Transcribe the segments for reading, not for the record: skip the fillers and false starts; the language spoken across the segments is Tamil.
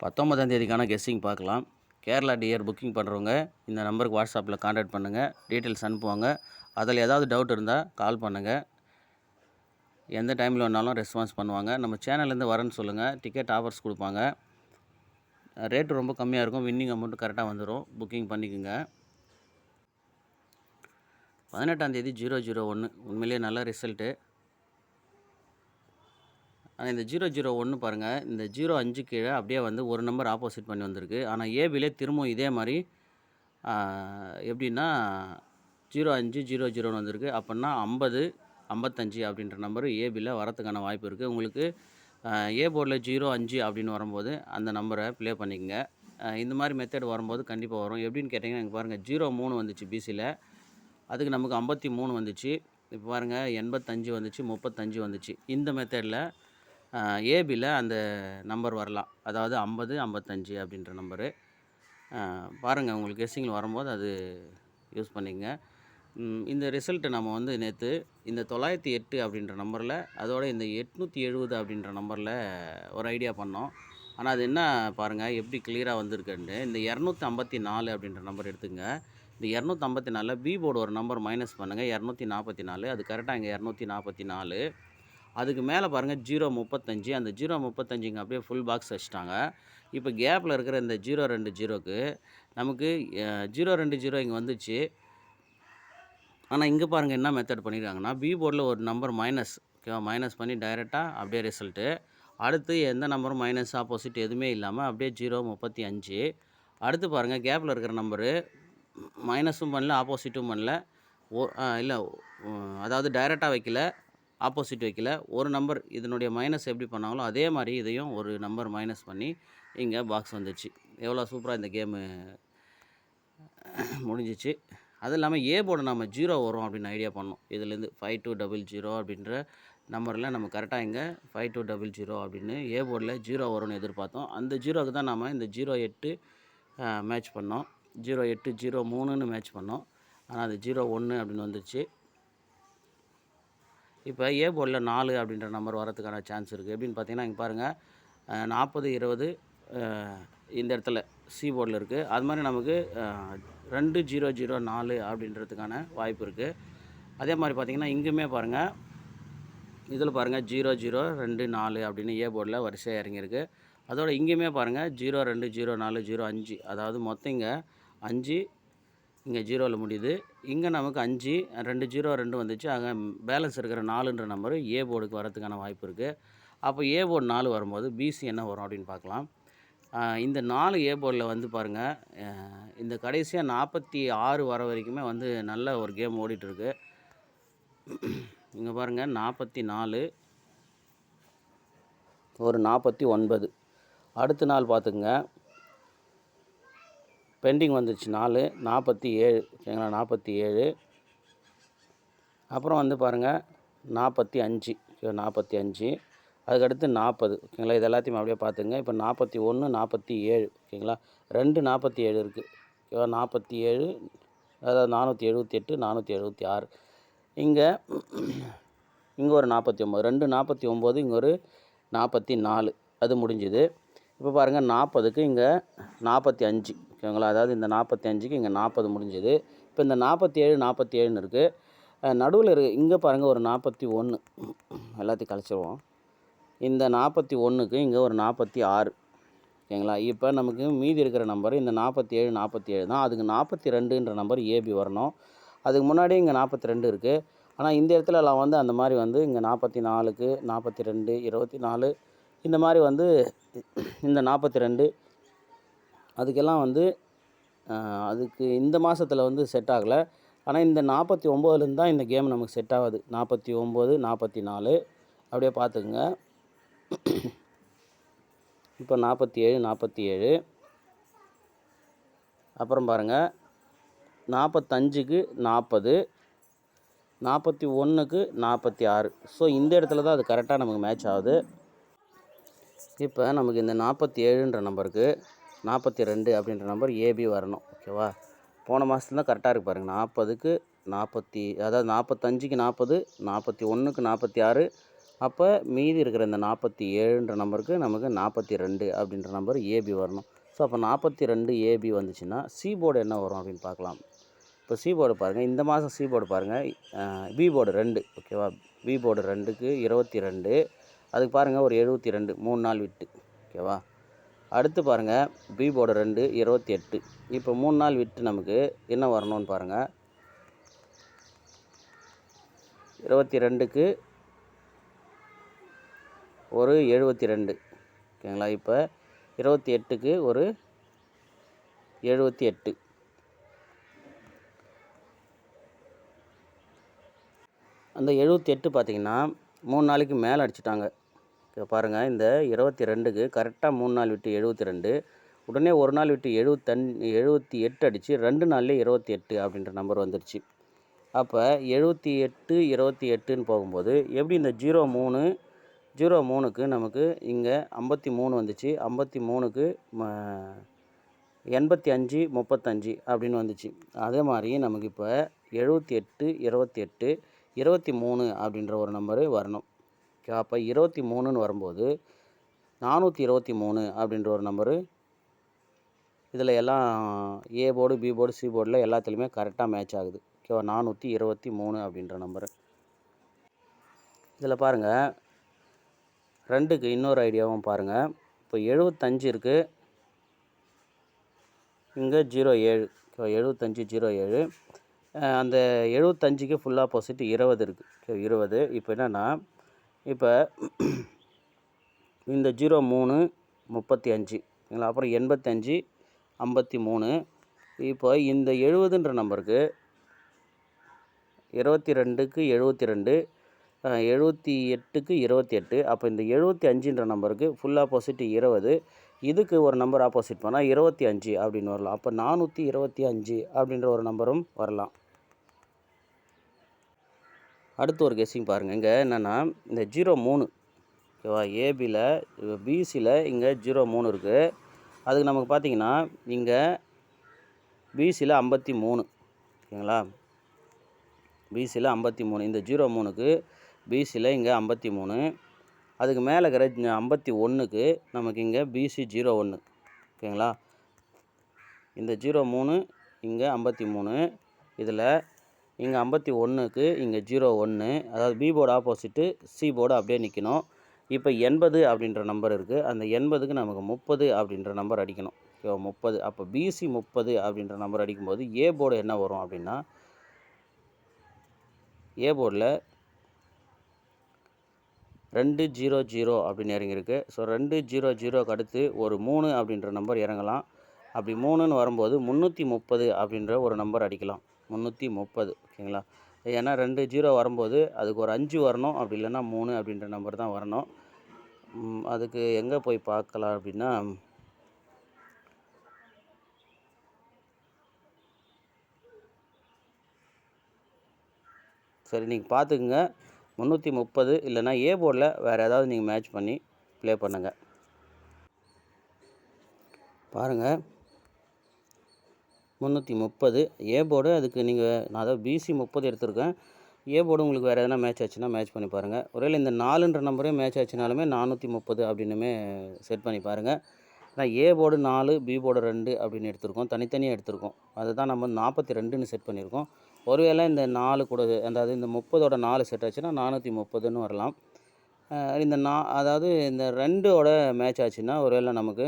19ஆம் தேதிக்கான கெஸ்ஸிங் பார்க்கலாம். கேரளா டியர் புக்கிங் பண்ணுறவங்க இந்த நம்பருக்கு வாட்ஸ்அப்பில் கான்டாக்ட் பண்ணுங்கள், டீட்டெயில்ஸ் அனுப்புவாங்க. அதில் ஏதாவது டவுட் இருந்தால் கால் பண்ணுங்கள். எந்த டைமில் வேணாலும் ரெஸ்பான்ஸ் பண்ணுவாங்க. நம்ம சேனல்லேருந்து வரேன்னு சொல்லுங்கள், டிக்கெட் ஆஃபர்ஸ் கொடுப்பாங்க. ரேட்டு ரொம்ப கம்மியாக இருக்கும், வின்னிங் அமௌண்ட்டு கரெக்டாக வந்துடும். புக்கிங் பண்ணிக்கோங்க. 18ஆம் தேதி 001 உண்மையிலேயே நல்ல ரிசல்ட்டு. ஆனால் இந்த 001 பாருங்கள், இந்த 05 கீழே அப்படியே வந்து ஒரு நம்பர் ஆப்போசிட் பண்ணி வந்திருக்கு. ஆனால் ஏபிலே திரும்பவும் இதே மாதிரி எப்படின்னா 0500 வந்திருக்கு. அப்படின்னா 50 55 அப்படின்ற நம்பர் ஏபியில் வரத்துக்கான வாய்ப்பு இருக்குது. உங்களுக்கு ஏ போர்டில் 05 அப்படின்னு வரும்போது அந்த நம்பரை ப்ளே பண்ணிக்கங்க. இந்த மாதிரி மெத்தட் வரும்போது கண்டிப்பாக வரும். எப்படின்னு கேட்டிங்கன்னா இங்கே பாருங்கள், 03 வந்துச்சு பிசியில், அதுக்கு நமக்கு 53 வந்துச்சு. இப்போ பாருங்கள் 85 வந்துச்சு, 35 வந்துச்சு. இந்த மெத்தடில் ஏபியில் அந்த நம்பர் வரலாம், அதாவது 50 55 அப்படின்ற நம்பரு. பாருங்கள், உங்களுக்கு கெஸ்ஸிங்கில் வரும்போது அது யூஸ் பண்ணிக்கங்க. இந்த ரிசல்ட்டு நம்ம வந்து நேற்று இந்த 908 அப்படின்ற நம்பரில், அதோட இந்த 870 அப்படின்ற நம்பரில் ஒரு ஐடியா பண்ணோம். ஆனால் அது என்ன பாருங்கள் எப்படி கிளியராக வந்திருக்குன்னு. இந்த 254 அப்படின்ற நம்பர் எடுத்துங்க. இந்த 254 பி போர்டு ஒரு நம்பர் மைனஸ் பண்ணுங்கள், 244. அது கரெக்டாக இங்கே 244. அதுக்கு மேலே பாருங்கள் 035. அந்த 035 இங்கே அப்படியே ஃபுல் பாக்ஸ் வச்சுட்டாங்க. இப்போ கேப்பில் இருக்கிற இந்த 020க்கு நமக்கு 020 இங்கே வந்துச்சு. ஆனால் இங்கே பாருங்கள் என்ன மெத்தட் பண்ணியிருக்காங்கன்னா, பி போர்டில் ஒரு நம்பர் மைனஸ், ஓகேவா, மைனஸ் பண்ணி டைரெக்டாக அப்படியே ரிசல்ட்டு. அடுத்து எந்த நம்பரும் மைனஸ் ஆப்போசிட் எதுவுமே இல்லாமல் அப்படியே 035. அடுத்து பாருங்கள் கேப்பில் இருக்கிற நம்பரு மைனஸும் பண்ணல, ஆப்போசிட்டும் பண்ணல, இல்லை, அதாவது டைரெக்டாக வைக்கல, ஆப்போசிட் வைக்கல. ஒரு நம்பர் இதனுடைய மைனஸ் எப்படி பண்ணாங்களோ அதே மாதிரி இதையும் ஒரு நம்பர் மைனஸ் பண்ணி இங்கே பாக்ஸ் வந்துச்சு. எவ்வளோ சூப்பராக இந்த கேமு முடிஞ்சிச்சு. அது இல்லாமல் ஏ போர்டு நம்ம 0 வரும் அப்படின்னு ஐடியா பண்ணோம். இதுலேருந்து 5200 அப்படின்ற நம்பரில் நம்ம கரெக்டாக இங்கே 5200 அப்படின்னு ஏ போர்டில் 0 வரும்னு எதிர்பார்த்தோம். அந்த 0க்கு தான் நம்ம இந்த 08 மேட்ச் பண்ணோம், 0803ன்னு மேட்ச் பண்ணோம். ஆனால் அது 01 அப்படின்னு வந்துச்சு. இப்போ ஏ போர்டில் 4 அப்படின்ற நம்பர் வரதுக்கான சான்ஸ் இருக்குது. எப்படின்னு பார்த்தீங்கன்னா இங்கே பாருங்கள், 40 20 இந்த இடத்துல சி போர்டில் இருக்குது. அது மாதிரி நமக்கு 2004 அப்படின்றதுக்கான வாய்ப்பு இருக்குது. அதே மாதிரி பார்த்திங்கன்னா இங்கேயுமே பாருங்கள், இதில் பாருங்கள் 0024 அப்படின்னு ஏ போர்டில் வரிசையாக இறங்கியிருக்கு. அதோட இங்கேயுமே பாருங்கள் 0204 05, அதாவது மொத்தம் இங்கே 5, இங்கே 0வில் முடியுது. இங்கே நமக்கு 5 202 வந்துச்சு. ஆக பேலன்ஸ் இருக்கிற 4ன்ற நம்பரு ஏ போர்டுக்கு வரதுக்கான வாய்ப்பு இருக்குது. அப்போ ஏ போர்டு 4 வரும்போது பிசி என்ன வரும் அப்படின்னு பார்க்கலாம். இந்த 4 ஏ போர்டில் வந்து பாருங்கள், இந்த கடைசியாக 46 வர வரைக்குமே வந்து நல்ல ஒரு கேம் ஓடிட்டுருக்கு. இங்கே பாருங்கள் 44, ஒரு 49. அடுத்த நாள் பார்த்துக்குங்க, பெண்டிங் வந்துச்சு 4 47, ஓகேங்களா, 47. அப்புறம் வந்து பாருங்கள் 45, 45. அதுக்கடுத்து 40, ஓகேங்களா. இது எல்லாத்தையும் அப்படியே பார்த்துங்க. இப்போ 41 47, ஓகேங்களா. 2 47 இருக்குது, ஓகேவா. 47, அதாவது 478 476. இங்கே ஒரு 49, 2 49, இங்கே ஒரு 44, அது முடிஞ்சுது. இப்போ பாருங்கள் 40க்கு இங்கே 45, ஓகேங்களா. அதாவது இந்த 45க்கு இங்கே 40 முடிஞ்சுது. இப்போ இந்த 47 47ன்னு இருக்குது. நடுவில் இங்கே பாருங்கள் ஒரு 41, எல்லாத்தையும் கழிச்சிடுவோம். இந்த 41க்கு இங்கே ஒரு 46, ஓகேங்களா. இப்போ நமக்கு மீதி இருக்கிற நம்பர் இந்த 47 47 தான். அதுக்கு 42ன்ற நம்பர் ஏபி வரணும். அதுக்கு முன்னாடி இங்கே 42 இருக்குது. ஆனால் இந்த இடத்துல எல்லாம் வந்து அந்த மாதிரி வந்து இங்கே 44க்கு 42 24 இந்த மாதிரி வந்து இந்த 42 அதுக்கெல்லாம் வந்து அதுக்கு இந்த மாதத்தில் வந்து செட் ஆகலை. ஆனால் இந்த 49லேருந்து தான் இந்த கேம் நமக்கு செட் ஆகுது. 49 44 அப்படியே பார்த்துக்குங்க. இப்போ 47 47. அப்புறம் பாருங்கள் 45க்கு 40, 41க்கு 46. ஸோ இந்த இடத்துல தான் அது கரெக்டாக நமக்கு மேட்ச் ஆகுது. இப்போ நமக்கு இந்த 47ன்ற நம்பருக்கு 42 அப்படின்ற நம்பர் ஏபி வரணும், ஓகேவா. போன மாதத்துல தான் கரெக்டாக இருக்குது பாருங்கள். 40க்கு 40, அதாவது 45க்கு 40, 41க்கு 46, அப்போ மீதி இருக்கிற இந்த 47ன்ற நம்பருக்கு நமக்கு 42 அப்படின்ற நம்பர் ஏபி வரணும். ஸோ அப்போ 42 ஏபி வந்துச்சுன்னா சி போர்டு என்ன வரும் அப்படின்னு பார்க்கலாம். இப்போ சி போர்டு பாருங்கள், இந்த மாதம் சி போர்டு பாருங்கள், பி போர்டு 2 ஓகேவா. பி போர்டு 2க்கு 22, அதுக்கு பாருங்கள் ஒரு 72 3 நாள் விட்டு ஓகேவா. அடுத்து பாருங்கள் பி போர்டு 2 28, இப்போ 3 நாள் விட்டு நமக்கு என்ன வரணும்னு பாருங்கள். 22க்கு ஒரு 72 ஓகேங்களா. இப்போ 28க்கு ஒரு 78. அந்த 78 பார்த்திங்கன்னா 3 நாளைக்கு மேலே அடிச்சிட்டாங்க. பாருங்கள் இந்த 22க்கு கரெக்டாக 3 நாள் விட்டு 72, உடனே ஒரு நாள் விட்டு 78 அடித்து 2 நாள்லேயே 28 அப்படின்ற நம்பர் வந்துடுச்சு. அப்போ 78 28ன்னு போகும்போது எப்படி இந்த 03க்கு நமக்கு இங்கே 53 வந்துச்சு, 53க்கு 85 35 அப்படின்னு வந்துச்சு. அதே மாதிரி நமக்கு இப்போ 78 28 23 அப்படின்ற ஒரு நம்பரு வரணும். அப்போ 23ன்னு வரும்போது 423 அப்படின்ற ஒரு நம்பரு இதில் எல்லாம் A board B board C போர்டில் எல்லாத்துலேயுமே கரெக்டாக மேட்ச் ஆகுது ஓகேவா. 423 அப்படின்ற நம்பரு. இதில் பாருங்கள் 2க்கு இன்னொரு ஐடியாவும் பாருங்கள். இப்போ 75 இருக்குது, இங்கே 07 75 07, அந்த 75க்கு ஃபுல் ஆப்போசிட் 20 இருக்குது 20. இப்போ என்னென்னா இப்போ இந்த 03 35 ஓகேங்களா, அப்புறம் 85 53. இப்போ இந்த 70ன்ற நம்பருக்கு 22க்கு 72, 78க்கு 28. அப்போ இந்த 75ன்ற நம்பருக்கு ஃபுல் ஆப்போசிட் 20, இதுக்கு ஒரு நம்பர் ஆப்போசிட் பண்ணால் 25 அப்படின்னு வரலாம். அப்போ 425 அப்படின்ற ஒரு நம்பரும் வரலாம். அடுத்து ஒரு கெஸ்ஸிங் பாருங்கள். இங்கே என்னென்னா இந்த 03 ஓகேவா, ஏபியில் பிசியில் இங்கே 03 இருக்குது. அதுக்கு நமக்கு பார்த்திங்கன்னா இங்கே பிசியில் 53 ஓகேங்களா. பிசியில் 53, இந்த 03க்கு பிசியில் இங்கே 53, அதுக்கு மேலே இருக்கிற 51க்கு நமக்கு இங்கே பிசி 01 ஓகேங்களா. இந்த 03 இங்கே 53, இதில் இங்கே 51க்கு இங்கே 01, அதாவது B board opposite C board அப்படியே நிற்கணும். இப்போ 80 அப்படின்ற நம்பர் இருக்குது, அந்த 80க்கு நமக்கு 30 அப்படின்ற நம்பர் அடிக்கணும் ஓகேவா. 30, அப்போ பிசி 30 அப்படின்ற நம்பர் அடிக்கும்போது ஏ போர்டு என்ன வரும் அப்படின்னா, ஏ போர்டில் 200 அப்படின்னு இறங்கியிருக்கு. ஸோ 200க்கு அடுத்து ஒரு 3 அப்படின்ற நம்பர் இறங்கலாம். அப்படி 3ன்னு வரும்போது 330 அப்படின்ற ஒரு நம்பர் அடிக்கலாம். 330 ஓகேங்களா. ஏன்னா 20 வரும்போது அதுக்கு ஒரு 5 வரணும், அப்படி இல்லைன்னா 3 அப்படின்ற நம்பர் தான் வரணும். அதுக்கு எங்கே போய் பார்க்கலாம் அப்படின்னா, சரி நீங்கள் பார்த்துக்குங்க. 330 இல்லைன்னா ஏ போர்டில் வேறு ஏதாவது நீங்கள் மேட்ச் பண்ணி ப்ளே பண்ணுங்கள். பாருங்கள் 330 ஏ போர்டு, அதுக்கு நீங்கள் நான் அதாவது பிசி 30 எடுத்திருக்கேன். ஏ போர்டு உங்களுக்கு வேறு எதனா மேட்ச் ஆச்சுன்னா மேட்ச் பண்ணி பாருங்கள். ஒருவேளை இந்த 4ன்ற நம்பரே மேட்ச் ஆச்சுனாலுமே 430 அப்படின்னுமே செட் பண்ணி பாருங்கள். நான் ஏ போர்டு 4 பி போர்டு 2 அப்படின்னு எடுத்திருக்கோம், தனித்தனியாக எடுத்திருக்கோம். அதுதான் நம்ம 42ன்னு செட் பண்ணியிருக்கோம். ஒருவேளை இந்த 4 கூட, அதாவது இந்த 30ஓட 4 செட் ஆச்சுன்னா 430ன்னு வரலாம். இந்த அதாவது இந்த 2ஓட மேட்ச் ஆச்சுன்னா ஒருவேளை நமக்கு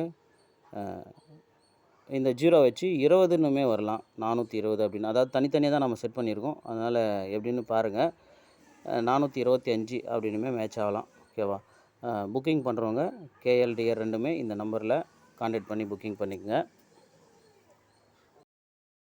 இந்த 0 வச்சு 20ன்னுமே வரலாம். 420 அப்படின்னு, அதாவது தனித்தனியாக தான் நம்ம செட் பண்ணியிருக்கோம். அதனால் எப்படின்னு பாருங்கள். 425 அப்படின்னுமே மேட்ச் ஆகலாம் ஓகேவா. புக்கிங் பண்ணுறவங்க கேஎல்டிஆர் ரெண்டுமே இந்த நம்பரில் கான்டாக்ட் பண்ணி புக்கிங் பண்ணிக்கோங்க.